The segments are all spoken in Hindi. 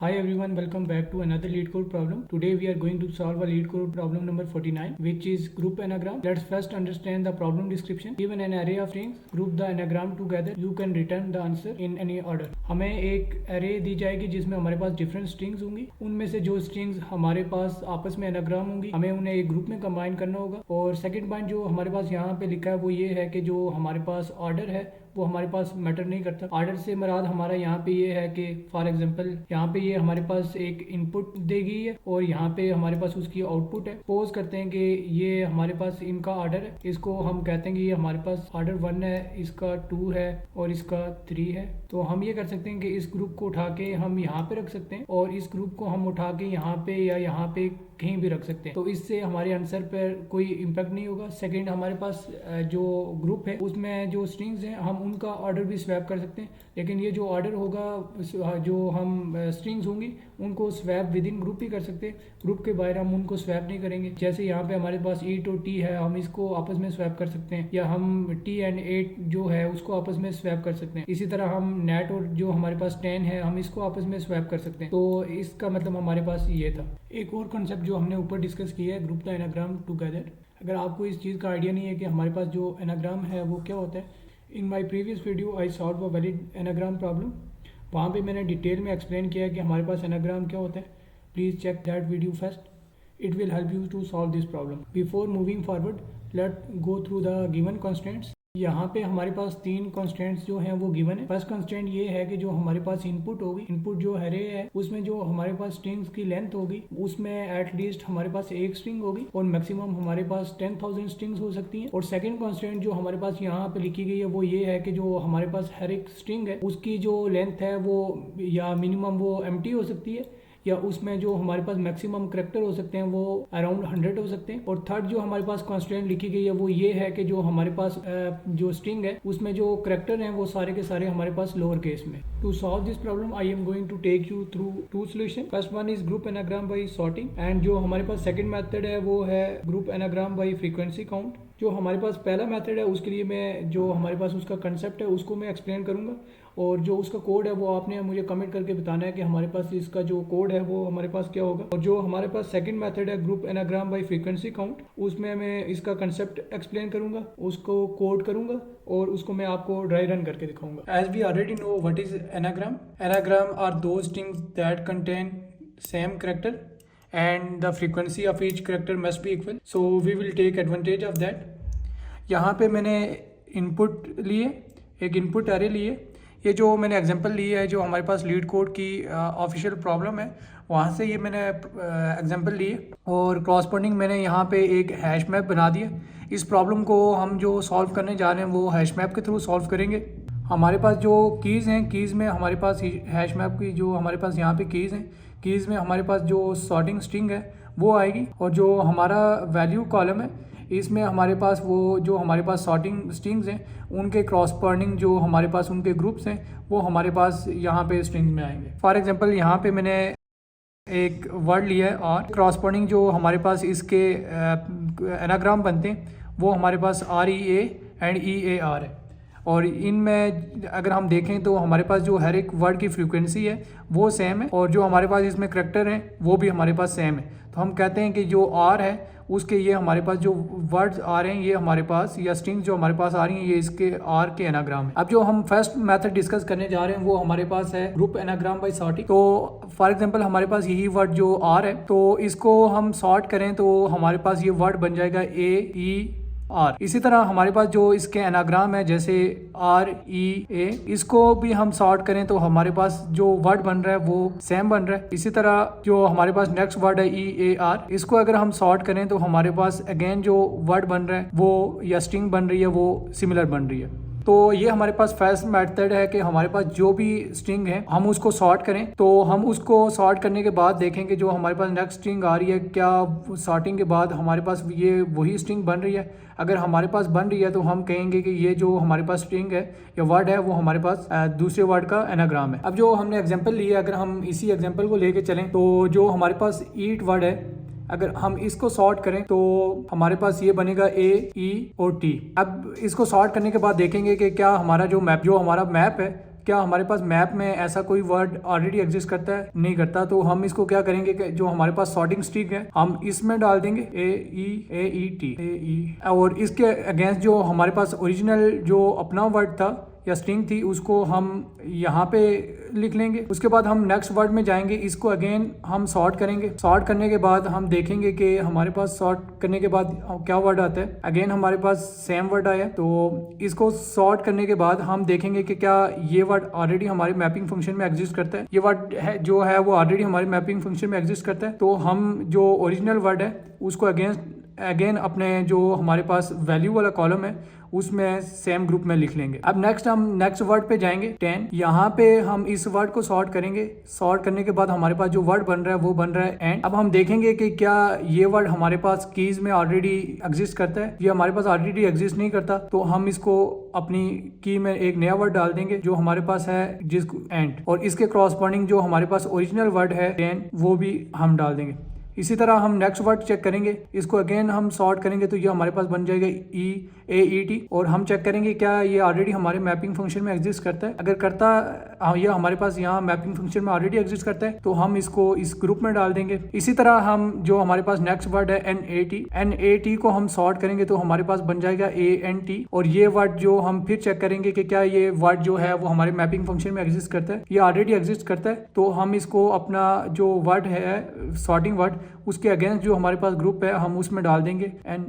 Hi everyone, welcome back to another LeetCode problem. Today we are going to solve a LeetCode problem number 49, which is group anagram. Let's first understand the problem description. Given an array of strings, group the anagram together. You can return the answer in any order. हमें एक array दी जाएगी जिसमें हमारे पास different strings होंगी. उनमें से जो strings हमारे पास आपस में anagram होंगी, हमें उन्हें एक group में combine करना होगा. और second point जो हमारे पास यहाँ पे लिखा है वो ये है कि जो हमारे पास order है वो हमारे पास मैटर नहीं करता. ऑर्डर से मुराद हमारा यहाँ पे ये है कि फॉर एग्जांपल यहाँ पे ये हमारे पास एक इनपुट दी गई है और यहाँ पे हमारे पास उसकी आउटपुट है. सपोज करते हैं कि ये हमारे पास इनका ऑर्डर है, इसको हम कहते हैं कि ये हमारे पास ऑर्डर 1 है, इसका 2 है और इसका 3 है. तो हम ये कर सकते हैं कि इस ग्रुप को उठा के हम यहाँ पे रख सकते हैं और इस ग्रुप को हम उठा के यहाँ पे या यहाँ पे कहीं भी रख सकते हैं. तो इससे हमारे आंसर पर कोई इम्पैक्ट नहीं होगा. सेकंड, हमारे पास जो ग्रुप है उसमें जो स्ट्रिंग्स हैं हम उनका ऑर्डर भी स्वैप कर सकते हैं, लेकिन ये जो ऑर्डर होगा जो हम स्ट्रिंग्स होंगी उनको स्वैप विद इन ग्रुप ही कर सकते हैं. ग्रुप के बाहर हम उनको स्वैप नहीं करेंगे. जैसे यहाँ पे हमारे पास ईट और टी है, हम इसको आपस में स्वैप कर सकते हैं, या हम टी एंड एट जो है उसको आपस में स्वैप कर सकते हैं. इसी तरह हम नेट और जो हमारे पास 10 है हम इसको आपस में स्वैप कर सकते हैं. तो इसका मतलब हमारे पास ये था. एक और कंसेप्ट जो हमने ऊपर डिस्कस किया है, ग्रुप द एनाग्राम टुगेदर. अगर आपको इस चीज़ का आइडिया नहीं है कि हमारे पास जो एनाग्राम है वो क्या होता है, in my previous video I solve a valid anagram problem. वहाँ पे मैंने डिटेल में एक्सप्लेन किया है कि हमारे पास एनाग्राम क्या होता है. Please check that video first. It will help you to solve this problem. Before moving forward let go through the given constants. यहाँ पे हमारे पास 3 कॉन्स्टेंट्स जो हैं वो गिवन है. फर्स्ट कॉन्स्टेंट ये है कि जो हमारे पास इनपुट होगी, इनपुट जो है उसमें जो हमारे पास स्ट्रिंग्स की लेंथ होगी उसमें एटलीस्ट हमारे पास एक स्ट्रिंग होगी और मैक्सिमम हमारे पास 10,000 स्ट्रिंग्स हो सकती हैं. और सेकंड कॉन्स्टेंट जो हमारे पास यहाँ पे लिखी गई है वो ये है कि जो हमारे पास हर एक स्ट्रिंग है उसकी जो लेंथ है वो या मिनिमम वो एम्प्टी हो सकती है, या उसमें जो हमारे पास मैक्सिमम करैक्टर हो सकते हैं वो अराउंड 100 हो सकते हैं. और थर्ड जो हमारे पास कॉन्स्टेंट लिखी गई है वो ये है कि जो हमारे पास जो स्ट्रिंग है उसमें जो करैक्टर हैं वो सारे के सारे हमारे पास लोअर केस में. To solve this problem I am going to take you through 2 solution. First one is group anagram by sorting, and जो हमारे पास सेकंड मेथड है वो है group anagram by frequency count. जो हमारे पास पहला मेथड है उसके लिए मैं जो हमारे पास उसका कंसेप्ट है उसको मैं एक्सप्लेन करूंगा, और जो उसका कोड है वो आपने मुझे कमेंट करके बताना है कि हमारे पास इसका जो कोड है वो हमारे पास क्या होगा. और जो हमारे पास सेकंड मेथड है group anagram by frequency count, उसमें मैं इसका कंसेप्ट एक्सप्लेन करूंगा, उसको कोड करूंगा और उसको मैं आपको ड्राई रन करके दिखाऊंगा. As we already know what is anagram. Anagram are those strings that contain same character and the frequency of each character must be equal, so we will take advantage of that. यहाँ पे मैंने इनपुट लिए, एक इनपुट एरे लिए. ये जो मैंने एग्जांपल ली है जो हमारे पास LeetCode की ऑफिशियल प्रॉब्लम है वहाँ से ये मैंने एग्जांपल लिए, और क्रॉसपोर्डिंग मैंने यहाँ पे एक हैश मैप बना दिया. इस प्रॉब्लम को हम जो सॉल्व करने जा रहे हैं वो हैश मैप के थ्रू सॉल्व करेंगे. हमारे पास जो कीज़ हैं, कीज़ में हमारे पास हैश मैप की जो हमारे पास यहाँ पे कीज़ हैं, कीज़ में हमारे पास जो सॉर्टिंग स्ट्रिंग है वो आएगी, और जो हमारा वैल्यू कॉलम है इसमें हमारे पास वो जो हमारे पास सॉर्टिंग स्ट्रिंग्स हैं उनके क्रॉसपोर्डिंग जो हमारे पास उनके ग्रुप्स हैं वो हमारे पास यहाँ पे स्ट्रिंग्स में आएंगे. फॉर एग्जांपल यहाँ पे मैंने एक वर्ड लिया है और क्रॉसपोर्डिंग जो हमारे पास इसके एनाग्राम बनते हैं वो हमारे पास REA एंड EAR है. और इनमें अगर हम देखें तो हमारे पास जो हर एक वर्ड की फ्रीक्वेंसी है वो सेम है, और जो हमारे पास इसमें करैक्टर हैं वो भी हमारे पास सेम है. तो हम कहते हैं कि जो R है उसके ये हमारे पास जो वर्ड्स आ रहे हैं ये हमारे पास, या स्ट्रिंग्स जो हमारे पास आ रही हैं ये इसके R के एनाग्राम है. अब जो हम फर्स्ट मेथड डिस्कस करने जा रहे हैं वो हमारे पास है ग्रुप एनाग्राम बाय सॉर्टिंग. तो फॉर एग्जांपल हमारे पास यही वर्ड जो R है, तो इसको हम सॉर्ट करें तो हमारे पास ये वर्ड बन जाएगा AER. इसी तरह हमारे पास जो इसके एनाग्राम है जैसे REA, इसको भी हम सॉर्ट करें तो हमारे पास जो वर्ड बन रहा है वो सेम बन रहा है. इसी तरह जो हमारे पास नेक्स्ट वर्ड है EAR, इसको अगर हम सॉर्ट करें तो हमारे पास अगेन जो वर्ड बन रहा है वो या स्ट्रिंग बन रही है वो सिमिलर बन रही है. तो ये हमारे पास फर्स्ट मेथड है कि हमारे पास जो भी स्ट्रिंग है हम उसको सॉर्ट करें. तो हम उसको सॉर्ट करने के बाद देखेंगे जो हमारे पास नेक्स्ट स्ट्रिंग आ रही है क्या सॉर्टिंग के बाद हमारे पास ये वही स्ट्रिंग बन रही है. अगर हमारे पास बन रही है तो हम कहेंगे कि ये जो हमारे पास स्ट्रिंग है या वर्ड है वो हमारे पास दूसरे वर्ड का एनाग्राम है. अब जो हमने एग्जाम्पल लिया, अगर हम इसी एग्जाम्पल को लेके चलें तो जो हमारे पास ईट वर्ड है अगर हम इसको सॉर्ट करें तो हमारे पास ये बनेगा A, E और T. अब इसको सॉर्ट करने के बाद देखेंगे कि क्या हमारा जो हमारा मैप है क्या हमारे पास मैप में ऐसा कोई वर्ड ऑलरेडी एग्जिस्ट करता है? नहीं करता। तो हम इसको क्या करेंगे कि जो हमारे पास सॉर्टिंग स्ट्रिंग है हम इसमें डाल देंगे ए ई और इसके अगेंस्ट जो हमारे पास ओरिजिनल जो अपना वर्ड था या स्ट्रिंग थी उसको हम यहाँ पे लिख लेंगे। उसके बाद हम नेक्स्ट वर्ड में जाएंगे, इसको अगेन हम सॉर्ट करेंगे। सॉर्ट करने के बाद हम देखेंगे कि हमारे पास सॉर्ट करने के बाद क्या वर्ड आता है। अगेन हमारे पास सेम वर्ड आया, तो इसको सॉर्ट करने के बाद हम देखेंगे कि क्या ये वर्ड ऑलरेडी हमारे मैपिंग फंक्शन में एग्जिस्ट करता है। ये वर्ड है जो है वो ऑलरेडी हमारे मैपिंग फंक्शन में एग्जिस्ट करता है। तो हम जो ओरिजिनल वर्ड है उसको अगेन अपने जो हमारे पास वैल्यू वाला कॉलम है उसमें सेम ग्रुप में लिख लेंगे। अब नेक्स्ट हम नेक्स्ट वर्ड पे जाएंगे 10। यहाँ पे हम इस वर्ड को सॉर्ट करेंगे। सॉर्ट करने के बाद हमारे पास जो वर्ड बन रहा है वो बन रहा है एंड। अब हम देखेंगे कि क्या ये वर्ड हमारे पास कीज में ऑलरेडी एग्जिस्ट करता है। ये हमारे पास ऑलरेडी एग्जिस्ट नहीं करता, तो हम इसको अपनी की में एक नया वर्ड डाल देंगे जो हमारे पास है जिसको एंड, और इसके क्रॉसपॉन्डिंग जो हमारे पास ओरिजिनल वर्ड है 10 वो भी हम डाल देंगे। इसी तरह हम नेक्स्ट वर्ड चेक करेंगे, इसको अगेन हम सॉर्ट करेंगे तो ये हमारे पास बन जाएगा EAET, और हम चेक करेंगे क्या ये ऑलरेडी हमारे मैपिंग फंक्शन में एग्जिस्ट करता है। अगर करता ये हमारे पास यहाँ मैपिंग फंक्शन में ऑलरेडी एग्जिस्ट करता है तो हम इसको इस ग्रुप में डाल देंगे। इसी तरह हम जो हमारे पास नेक्स्ट वर्ड है NAT को हम सॉर्ट करेंगे तो हमारे पास बन जाएगा ANT, और ये वर्ड जो हम फिर चेक करेंगे कि क्या ये वर्ड जो है वो हमारे मैपिंग फंक्शन में एग्जिस्ट करता है। ये ऑलरेडी एग्जिस्ट करता है, तो हम इसको अपना जो वर्ड है सॉर्टिंग वर्ड उसके अगेंस्ट जो हमारे पास ग्रुप है हम उसमें डाल देंगे एंड।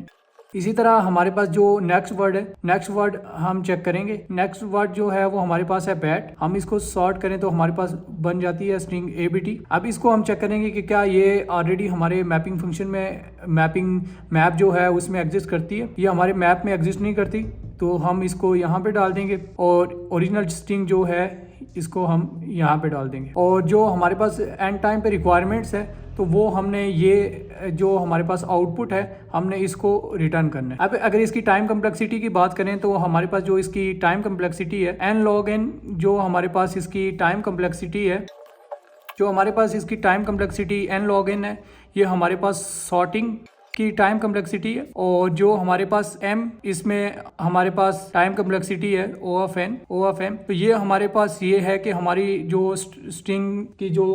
इसी तरह हमारे पास जो नेक्स्ट वर्ड है, नेक्स्ट वर्ड हम चेक करेंगे। नेक्स्ट वर्ड जो है वो हमारे पास है बैट। हम इसको सॉर्ट करें तो हमारे पास बन जाती है स्ट्रिंग ABT। अब इसको हम चेक करेंगे कि क्या ये ऑलरेडी हमारे मैपिंग फंक्शन में मैप जो है उसमें एग्जिस्ट करती है। ये हमारे मैप में एग्जिस्ट नहीं करती, तो हम इसको यहाँ पे डाल देंगे, और ओरिजिनल स्ट्रिंग जो है इसको हम यहाँ पे डाल देंगे। और जो हमारे पास एंड टाइम पे रिक्वायरमेंट्स है तो वो हमने ये जो हमारे पास आउटपुट है हमने इसको रिटर्न करना है। अब अगर इसकी टाइम कम्प्लेक्सिटी की बात करें तो हमारे पास जो इसकी टाइम कम्प्लेक्सिटी है n log n, जो हमारे पास इसकी टाइम कम्प्लेक्सिटी है, जो हमारे पास इसकी time complexity n log n है, ये हमारे पास सॉर्टिंग की टाइम कम्प्लेक्सिटी है। और जो हमारे पास m, इसमें हमारे पास टाइम कम्प्लेक्सिटी है O of m। तो ये हमारे पास ये है कि हमारी जो स्ट्रिंग की जो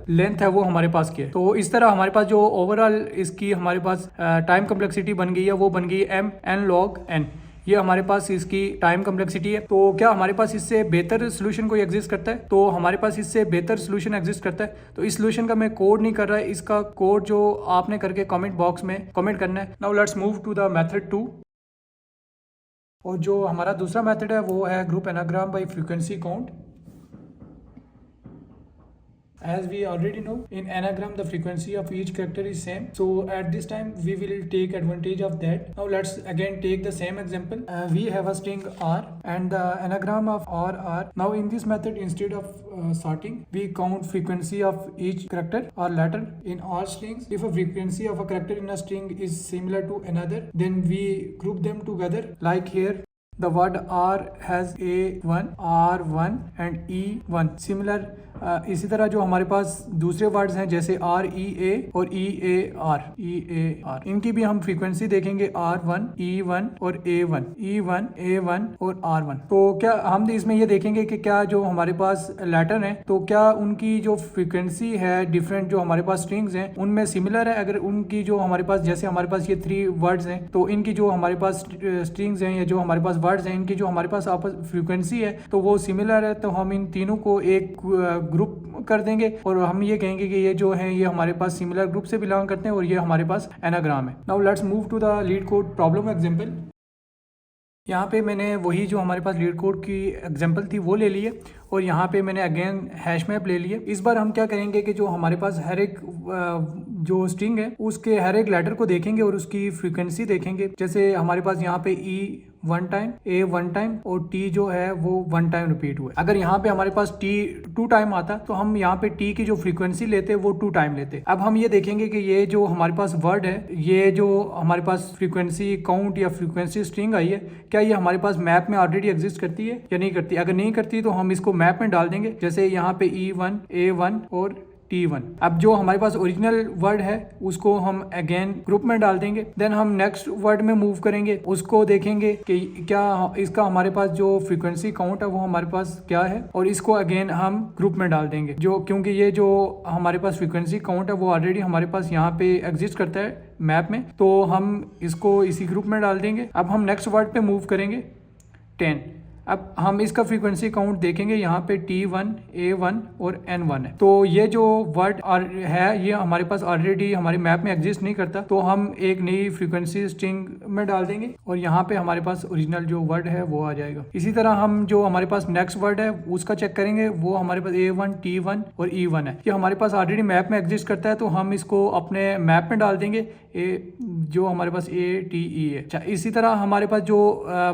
लेंथ है वो हमारे पास क्या है। तो इस तरह हमारे पास जो ओवरऑल इसकी हमारे पास टाइम कम्प्लेक्सिटी बन गई है वो बन गई m n log n। ये हमारे पास इसकी टाइम कम्प्लेक्सिटी है। तो क्या हमारे पास इससे बेहतर सोल्यूशन कोई एग्जिस्ट करता है? तो हमारे पास इससे बेहतर सोल्यूशन एग्जिस्ट करता है। तो इस सोल्यूशन का मैं कोड नहीं कर रहा है, इसका कोड जो आपने करके कमेंट बॉक्स में कमेंट करना है। Now let's move to the method 2। और जो हमारा दूसरा मेथड है वो है group anagram by frequency count. As we already know, in anagram the frequency of each character is same, so at this time we will take advantage of that. Now let's again take the same example. We have a string R and the anagram of R. Now in this method, instead of sorting, we count frequency of each character or letter in all strings. If a frequency of a character in a string is similar to another, then we group them together. Like here, the word R has A1, R1 and E1. Similar इसी तरह जो हमारे पास दूसरे वर्ड्स हैं जैसे REA और EAR, इनकी भी हम फ्रीक्वेंसी देखेंगे R1, E1 और A1, E1, A1 और R1। तो क्या हम इसमें ये देखेंगे कि क्या जो हमारे पास लेटर हैं तो क्या उनकी जो फ्रीक्वेंसी है डिफरेंट जो हमारे पास स्ट्रिंग्स हैं उनमें सिमिलर है। अगर उनकी जो हमारे पास जैसे हमारे पास ये 3 वर्ड्स हैं तो इनकी जो हमारे पास स्ट्रिंग्स हैं या जो हमारे पास वर्ड्स हैं इनकी जो हमारे पास आपस फ्रीक्वेंसी है तो वो सिमिलर है, तो हम इन तीनों को एक ग्रुप कर देंगे और हम ये कहेंगे कि ये जो है ये हमारे पास सिमिलर ग्रुप से बिलोंग करते हैं और ये हमारे पास एनाग्राम है। Now let's move to the LeetCode problem example. यहाँ पे मैंने वही जो हमारे पास लीड कोड की एग्जांपल थी वो ले ली है और यहाँ पे मैंने अगेन हैश मैप ले लिया। इस बार हम क्या करेंगे कि जो हमारे पास हर एक जो स्ट्रिंग है उसके हर एक लेटर को देखेंगे और उसकी फ्रीक्वेंसी देखेंगे। जैसे हमारे पास यहाँ पे E 1 टाइम, A 1 टाइम और T जो है वो 1 टाइम रिपीट हुआ। अगर यहाँ पे हमारे पास T 2 टाइम आता तो हम यहाँ पे T की जो फ्रीक्वेंसी लेते वो 2 टाइम लेते। अब हम ये देखेंगे कि ये जो हमारे पास वर्ड है, ये जो हमारे पास फ्रीक्वेंसी काउंट या फ्रीक्वेंसी स्ट्रिंग आई है, क्या ये हमारे पास मैप में ऑलरेडी एग्जिस्ट करती है या नहीं करती। अगर नहीं करती तो हम इसको मैप में डाल देंगे। जैसे यहाँ पे E1, A1 और T1। अब जो हमारे पास ओरिजिनल वर्ड है उसको हम अगेन ग्रुप में डाल देंगे। देन हम नेक्स्ट वर्ड में मूव करेंगे, उसको देखेंगे कि क्या इसका हमारे पास जो फ्रीक्वेंसी काउंट है वो हमारे पास क्या है, और इसको अगेन हम ग्रुप में डाल देंगे। जो क्योंकि ये जो हमारे पास फ्रीक्वेंसी काउंट है वो ऑलरेडी हमारे पास यहाँ पे एग्जिस्ट करता है मैप में, तो हम इसको इसी ग्रुप में डाल देंगे। अब हम नेक्स्ट वर्ड पे मूव करेंगे 10। अब हम इसका फ्रीक्वेंसी काउंट देखेंगे, यहाँ पे T1, A1 और N1 है। तो ये जो वर्ड है ये हमारे पास ऑलरेडी हमारे मैप में एग्जिस्ट नहीं करता, तो हम एक नई फ्रीक्वेंसी स्ट्रिंग में डाल देंगे और यहाँ पे हमारे पास ओरिजिनल जो वर्ड है वो आ जाएगा। इसी तरह हम जो हमारे पास नेक्स्ट वर्ड है उसका चेक करेंगे, वो हमारे पास A1, T1 और E1 है। ये हमारे पास ऑलरेडी मैप में एग्जिस्ट करता है, तो हम इसको अपने मैप में डाल देंगे, जो हमारे पास ATE है। अच्छा, इसी तरह हमारे पास जो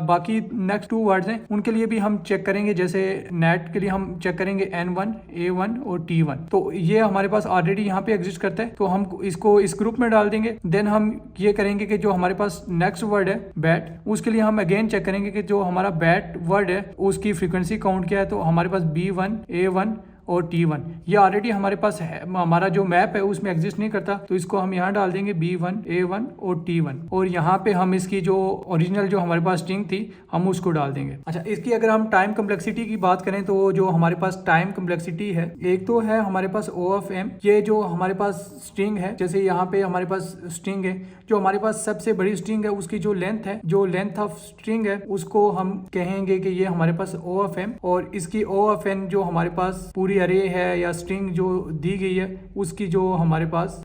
बाकी नेक्स्ट 2 वर्ड्स हैं उनके लिए भी हम चेक करेंगे। जैसे नेट के लिए हम चेक करेंगे N1, A1 और T1। तो ये हमारे पास ऑलरेडी यहाँ पे एग्जिस्ट करता है, तो हम इसको इस ग्रुप में डाल देंगे। देन हम ये करेंगे कि जो हमारे पास नेक्स्ट वर्ड है बैट, उसके लिए हम अगेन चेक करेंगे कि जो हमारा बैट वर्ड है उसकी फ्रीक्वेंसी काउंट क्या है। तो हमारे पास B1, A1 और T1 ये ऑलरेडी हमारे पास है, हमारा जो मैप है उसमें एग्जिस्ट नहीं करता, तो इसको हम यहाँ डाल देंगे B1, A1 और T1। और यहाँ पे हम इसकी जो ओरिजिनल जो हमारे पास स्ट्रिंग थी हम उसको डाल देंगे। अच्छा, इसकी अगर हम टाइम कम्प्लेक्सिटी की बात करें तो जो हमारे पास टाइम कम्प्लेक्सिटी है, एक तो है हमारे पास O(m), ये जो हमारे पास स्ट्रिंग है, जैसे यहाँ पे हमारे पास स्ट्रिंग है, जो हमारे पास सबसे बड़ी स्ट्रिंग है उसकी जो लेंथ है, जो लेंथ ऑफ स्ट्रिंग है उसको हम कहेंगे कि ये हमारे पास O(m), और इसकी O(n) जो हमारे पास पूरी अरे है या स्ट्रिंग जो दी गई है उसकी जो हमारे पास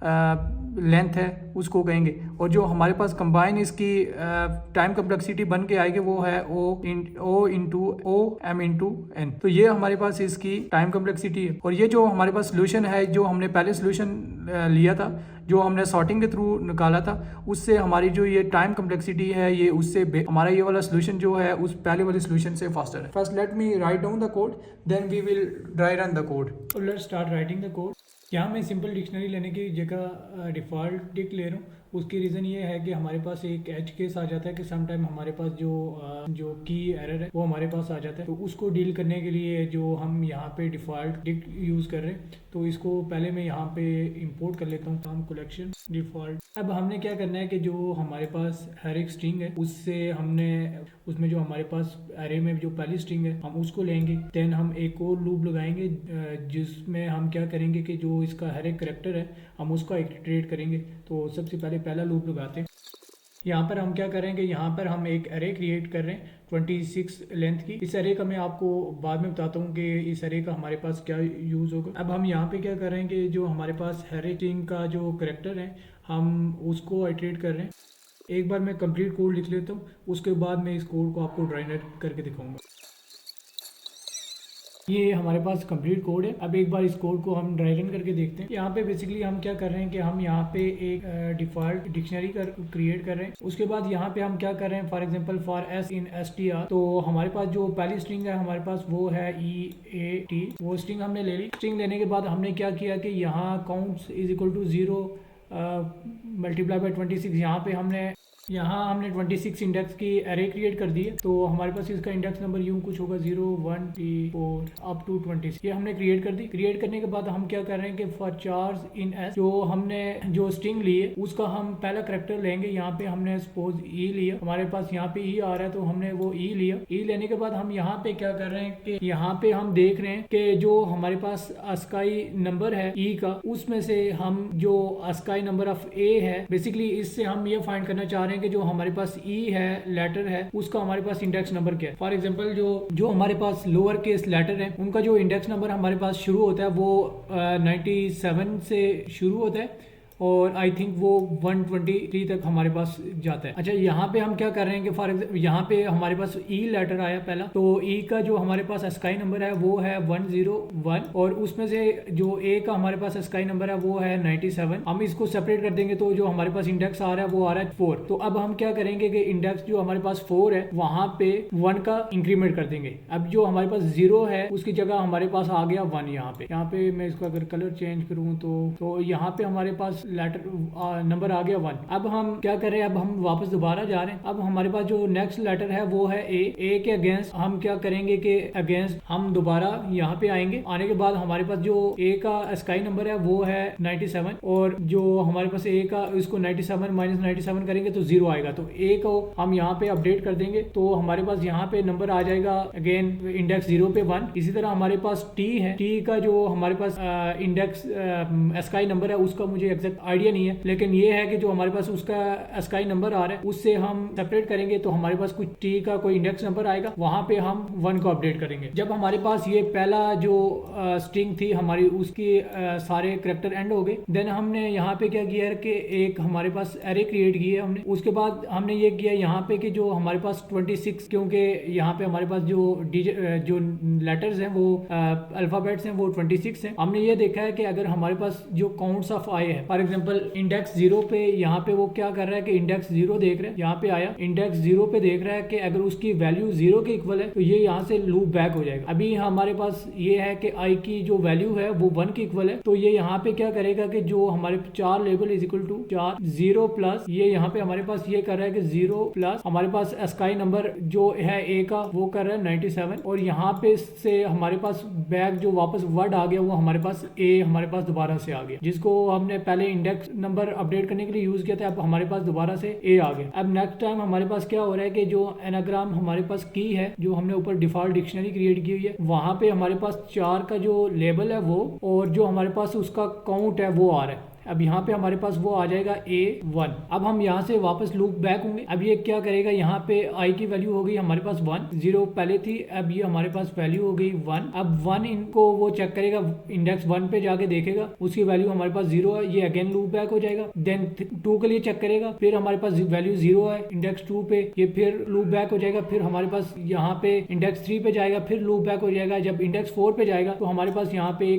लेंथ है उसको कहेंगे। और जो हमारे पास कंबाइन इसकी टाइम कम्प्लेक्सिटी बन के आएगी वो है O into M into N। तो ये हमारे पास इसकी टाइम कम्प्लेक्सिटी है। और ये जो हमारे पास सोल्यूशन है, जो हमने पहले सोल्यूशन लिया था, जो हमने सॉर्टिंग के थ्रू निकाला था, उससे हमारी जो ये टाइम कम्प्लेक्सिटी है ये उससे हमारा ये वाला सोल्यूशन जो है उस पहले वाले सोल्यूशन से फास्टर है। First let me write down the code, then we will dry run the code. So let's start writing the code। यहाँ मैं सिंपल डिक्शनरी लेने की जगह डिफ़ॉल्ट डिक ले रहा हूँ। उसकी रीज़न ये है कि हमारे पास एक एज केस आ जाता है कि सम टाइम हमारे पास जो की एरर है वो हमारे पास आ जाता है, तो उसको डील करने के लिए जो हम यहाँ पे डिफ़ॉल्ट डिक यूज़ कर रहे हैं, तो इसको पहले मैं यहाँ पे इंपोर्ट कर लेता हूँ हम कलेक्शन डिफ़ॉल्ट। अब हमने क्या करना है कि जो हमारे पास हर एक स्ट्रिंग है उससे हमने उसमें जो हमारे पास एरे में जो पहली स्ट्रिंग है हम उसको लेंगे। देन हम एक और लूप लगाएंगे जिसमें हम क्या करेंगे कि जो इसका हर एक करैक्टर है हम उसका इटरेट करेंगे। तो सबसे पहला लूप लगाते हैं। यहाँ पर हम क्या करेंगे, यहाँ पर हम एक एरे क्रिएट कर रहे हैं 26 लेंथ की। इस एरे का मैं आपको बाद में बताता हूँ कि इस एरे का हमारे पास क्या यूज़ होगा। अब हम यहाँ पे क्या करेंगे, जो हमारे पास हर एक स्ट्रिंग का जो करैक्टर है हम उसको इटरेट कर रहे हैं। एक बार मैं कंप्लीट कोड लिख लेता हूँ, उसके बाद मैं इस कोड को आपको ड्राई रन करके दिखाऊंगा। ये हमारे पास कंप्लीट कोड है। अब एक बार इस कोड को हम ड्राई रन करके देखते हैं। यहाँ पे बेसिकली हम क्या कर रहे हैं कि हम यहाँ पे एक डिफॉल्ट डिक्शनरी क्रिएट कर रहे हैं। उसके बाद यहाँ पे हम क्या कर रहे हैं, for example for s in str, तो हमारे पास जो पहली स्ट्रिंग है हमारे पास वो है EAT, वो स्ट्रिंग हमने ले ली। स्ट्रिंग लेने के बाद हमने क्या किया कि यहाँ counts is equal to 0 multiply by 26, यहाँ हमने 26 इंडेक्स की एरे क्रिएट कर दी है। तो हमारे पास इसका इंडेक्स नंबर यूं कुछ होगा 0, 1, 3, 4 अप टू 26, ये हमने क्रिएट कर दी। क्रिएट करने के बाद हम क्या कर रहे हैं कि फॉर चार्ज इन एस, जो हमने जो स्ट्रिंग ली है उसका हम पहला करैक्टर लेंगे। यहाँ पे हमने सपोज ई लिया, हमारे पास यहाँ पे ई आ रहा है तो हमने वो ई लिया। ई लेने के बाद हम यहाँ पे क्या कर रहे हैं कि यहाँ पे हम देख रहे हैं कि जो हमारे पास अस्काई नंबर है ई का, उसमें से हम जो अस्काई नंबर ऑफ ए है, बेसिकली इससे हम ये फाइंड करना चाह रहे हैं कि जो हमारे पास ई है लेटर है उसका हमारे पास इंडेक्स नंबर क्या है। फॉर एग्जांपल जो हमारे पास लोअर केस लेटर है उनका जो इंडेक्स नंबर हमारे पास शुरू होता है वो 97 से शुरू होता है और आई थिंक वो 123 तक हमारे पास जाता है। अच्छा, यहाँ पे हम क्या कर रहे हैं कि फॉर एग्जाम्पल यहाँ पे हमारे पास ई लेटर आया पहला, तो ई का जो हमारे पास अस्काई नंबर है वो है 101 और उसमें से जो ए का हमारे पास अस्काई नंबर है वो है 97। हम इसको सेपरेट कर देंगे तो जो हमारे पास इंडेक्स आ रहा है वो आ रहा है 4। तो अब हम क्या करेंगे कि इंडेक्स जो हमारे पास 4 है वहां पे 1 का इंक्रीमेंट कर देंगे। अब जो हमारे पास 0 है उसकी जगह हमारे पास आ गया 1। यहाँ पे मैं इसको अगर कलर चेंज करूँ तो यहाँ पे हमारे पास लेटर नंबर आ गया 1। अब हम क्या कर रहे हैं, अब हम वापस दोबारा जा रहे हैं। अब हमारे पास जो नेक्स्ट लेटर है वो है ए के अगेंस्ट हम क्या करेंगे कि अगेंस्ट हम दोबारा यहाँ पे आएंगे। आने के बाद हमारे पास जो ए का स्काई नंबर है वो है 97 और जो हमारे पास ए का इसको 97 माइनस 97 करेंगे तो 0 आएगा। तो ए को हम यहाँ पे अपडेट कर देंगे तो हमारे पास यहाँ पे नंबर आ जाएगा अगेन इंडेक्स 0 पे 1। इसी तरह हमारे पास टी है, टी का जो हमारे पास इंडेक्स स्काई नंबर है उसका मुझे एग्जैक्ट आइडिया नहीं है, लेकिन ये है कि जो हमारे पास उसका स्काई नंबर आ रहा है उससे हम सेपरेट करेंगे तो हमारे पास कुछ टी का कोई इंडेक्स नंबर आएगा, वहां पे हम 1 को अपडेट करेंगे। जब हमारे पास ये पहला जो स्ट्रिंग थी हमारी उसकी सारे कैरेक्टर एंड हो गए, देन हमने यहाँ पे क्या किया है कि एक हमारे पास एरे क्रिएट की है हमने। उसके बाद हमने ये किया यहाँ पे कि जो हमारे पास 26, क्योंकि यहाँ पे हमारे पास जो लेटर्स हैं वो अल्फाबेट्स हैं वो 26 हैं। हमने ये देखा है कि अगर हमारे पास जो काउंट्स ऑफ आए हैं, फॉर एग्जांपल इंडेक्स 0 पे यहाँ पे वो क्या कर रहा है कि इंडेक्स 0 देख रहा है, यहाँ पे आया इंडेक्स 0 पे देख रहा है कि अगर उसकी वैल्यू 0 के इक्वल है तो ये यहाँ से लूप बैक हो जाएगा। अभी हमारे पास ये है कि आई की जो वैल्यू है वो 1 के इक्वल है, तो ये यहाँ पे क्या करेगा कि जो हमारे 4 label is equal to 4 0 plus ये यहाँ पे हमारे पास ये कर रहा है कि 0 प्लस हमारे पास स्काई नंबर जो है ए का वो कर रहा है 97 और यहाँ पे से हमारे पास बैक जो वापस वर्ड आ गया वो हमारे पास ए हमारे पास दोबारा से आ गया, जिसको हमने पहले इंडेक्स नंबर अपडेट करने के लिए यूज किया था। अब हमारे पास दोबारा से ए आ गया। अब नेक्स्ट टाइम हमारे पास क्या हो रहा है कि जो एनाग्राम हमारे पास की है जो हमने ऊपर डिफॉल्ट डिक्शनरी क्रिएट की हुई है वहां पे हमारे पास 4 का जो लेबल है वो और जो हमारे पास उसका काउंट है वो आ रहा है। अब यहाँ पे हमारे पास वो आ जाएगा A1। अब हम यहाँ से वापस लूप बैक होंगे। अब ये क्या करेगा, यहाँ पे I की वैल्यू हो गई हमारे पास 1, 0 पहले थी, अब ये हमारे पास वैल्यू हो गई 1। अब 1 इनको वो चेक करेगा, इंडेक्स 1 पे जाके देखेगा उसकी वैल्यू हमारे पास 0 है, ये अगेन लूप बैक हो जाएगा। देन 2 के लिए चेक करेगा, फिर हमारे पास वैल्यू 0 है इंडेक्स 2 पे, ये फिर लूप बैक हो जाएगा। फिर हमारे पास यहाँ पे इंडेक्स 3 पे जाएगा, फिर लूप बैक हो जाएगा। जब इंडेक्स 4 पे जाएगा तो हमारे पास यहाँ पे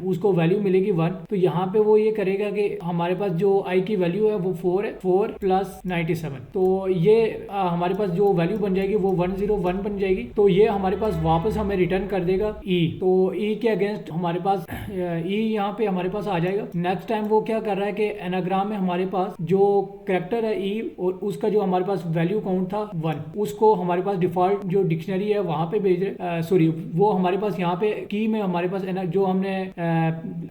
उसको वैल्यू मिलेगी 1, तो यहाँ पे वो ये करेगा कि हमारे पास जो आई की वैल्यू है वो 4 है, 4 प्लस 97, तो ये हमारे पास जो वैल्यू बन जाएगी वो 101 बन जाएगी। तो ये हमारे पास वापस हमें रिटर्न कर देगा ई। तो ई के अगेंस्ट हमारे पास ई यहाँ पे हमारे पास आ जाएगा। नेक्स्ट टाइम वो क्या कर रहा है कि एनाग्राम में हमारे पास जो कैरेक्टर है ई और उसका जो हमारे पास वैल्यू काउंट था 1, उसको हमारे पास डिफॉल्ट जो डिक्शनरी है वहां पे भेज रहे, सॉरी वो हमारे पास यहाँ पे की में हमारे पास जो हमने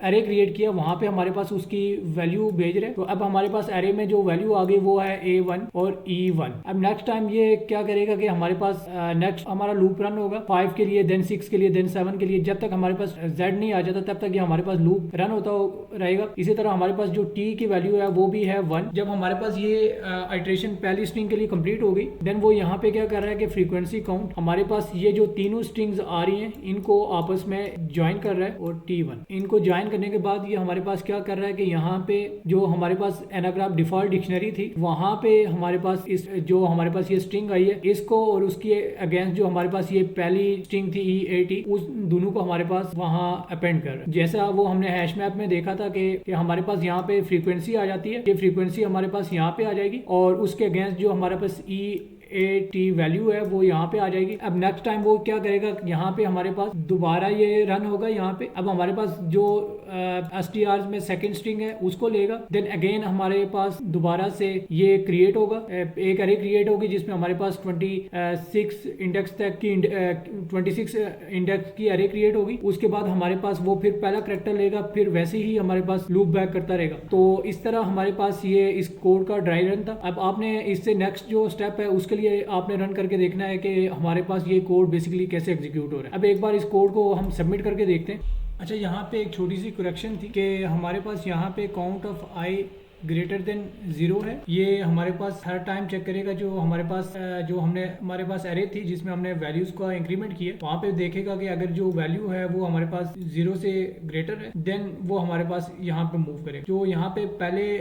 एरे क्रिएट किया वहां पे हमारे पास उसकी वैल्यू भेज रहे। तो अब हमारे पास एरे में जो वैल्यू आ गई वो है A1 और E1। अब नेक्स्ट टाइम ये क्या करेगा कि हमारे पास नेक्स्ट हमारा लूप रन होगा 5 के लिए, देन 6 के लिए, देन 7 के लिए, जब तक हमारे पास Z नहीं आ जाता तब तक ये हमारे पास लूप रन होता रहेगा। इसी तरह हमारे पास जो T की वैल्यू है वो भी है 1। जब हमारे पास ये आइट्रेशन पहली स्ट्रिंग के लिए कंप्लीट हो गई, देन वो यहाँ पे क्या कर रहा है कि फ्रीक्वेंसी काउंट हमारे पास ये जो तीनों स्ट्रिंग्स आ रही हैं इनको आपस में ज्वाइन कर रहा है और T1 इनको ज्वाइन करने के बाद ये हमारे पास क्या कर रहा है कि यहाँ पे जो हमारे पास एनाग्राम डिफॉल्ट डिक्शनरी थी वहां पे हमारे पास इस जो हमारे पास ये स्ट्रिंग आई है इसको और उसकी अगेंस्ट जो हमारे पास ये पहली स्ट्रिंग थी E80 उस दोनों को हमारे पास वहां अपेंड कर रहा है। जैसा वो हमने हैश मैप में देखा था कि हमारे पास यहाँ पे फ्रीक्वेंसी आ जाती है, ये फ्रीक्वेंसी हमारे पास यहाँ पे आ जाएगी और उसके अगेंस्ट जो हमारे पास E80 वैल्यू है वो यहाँ पे आ जाएगी। अब नेक्स्ट टाइम वो क्या करेगा, यहाँ पे हमारे पास दोबारा ये रन होगा यहाँ पे। अब हमारे पास जो STR में सेकंड स्ट्रिंग है उसको लेगा, देन अगेन हमारे पास दोबारा से ये क्रिएट होगा, एक अरे क्रिएट होगी जिसमें हमारे पास 26 इंडेक्स तक की 26 इंडेक्स की अरे क्रिएट होगी। उसके बाद हमारे पास वो फिर पहला कैरेक्टर लेगा, फिर वैसे ही हमारे पास लूप बैक करता रहेगा। तो इस तरह हमारे पास ये इस कोड का ड्राई रन था। अब आपने इससे नेक्स्ट जो स्टेप है उसके लिए आपने रन करके देखना है कि हमारे पास ये कोड बेसिकली कैसे एग्जीक्यूट हो रहा है। अब एक बार इस कोड को हम सबमिट करके देखते हैं। अच्छा, यहाँ पे एक छोटी सी करेक्शन थी कि हमारे पास यहाँ पे count of I greater than 0 है। ये हमारे पास हर टाइम चेक करेगा जो हमारे पास हमारे पास एरे थी जिसमें हमने वैल्यूज का इंक्रीमेंट किया, वहाँ पे देखेगा कि अगर जो वैल्यू है वो हमारे पास 0 से ग्रेटर है देन वो हमारे पास यहाँ पे मूव करेगा। जो यहाँ पे पहले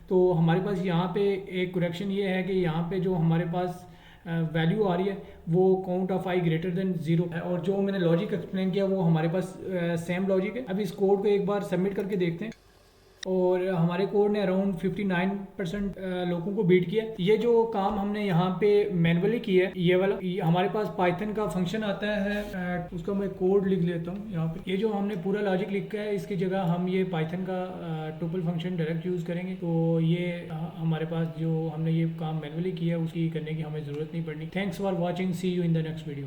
तो हमारे पास यहाँ पे एक करेक्शन ये है कि यहाँ पे जो हमारे पास वैल्यू आ रही है वो count of I greater than 0 है और जो मैंने लॉजिक एक्सप्लेन किया वो हमारे पास सेम लॉजिक है। अब इस कोड को एक बार सबमिट करके देखते हैं। और हमारे कोड ने अराउंड 59% लोगों को बीट किया। ये जो काम हमने यहाँ पे मैनुअली किया है, ये वाला, हमारे पास पाइथन का फंक्शन आता है, उसका मैं कोड लिख लेता हूँ यहाँ पे। ये जो हमने पूरा लॉजिक लिखा है, इसकी जगह हम ये पाइथन का टुपल फंक्शन डायरेक्ट यूज़ करेंगे। तो ये हमारे पास जो हमने ये काम मैनुअली किया, उसकी करने की हमें ज़रूरत नहीं पड़नी। Thanks for watching, see you in the next video.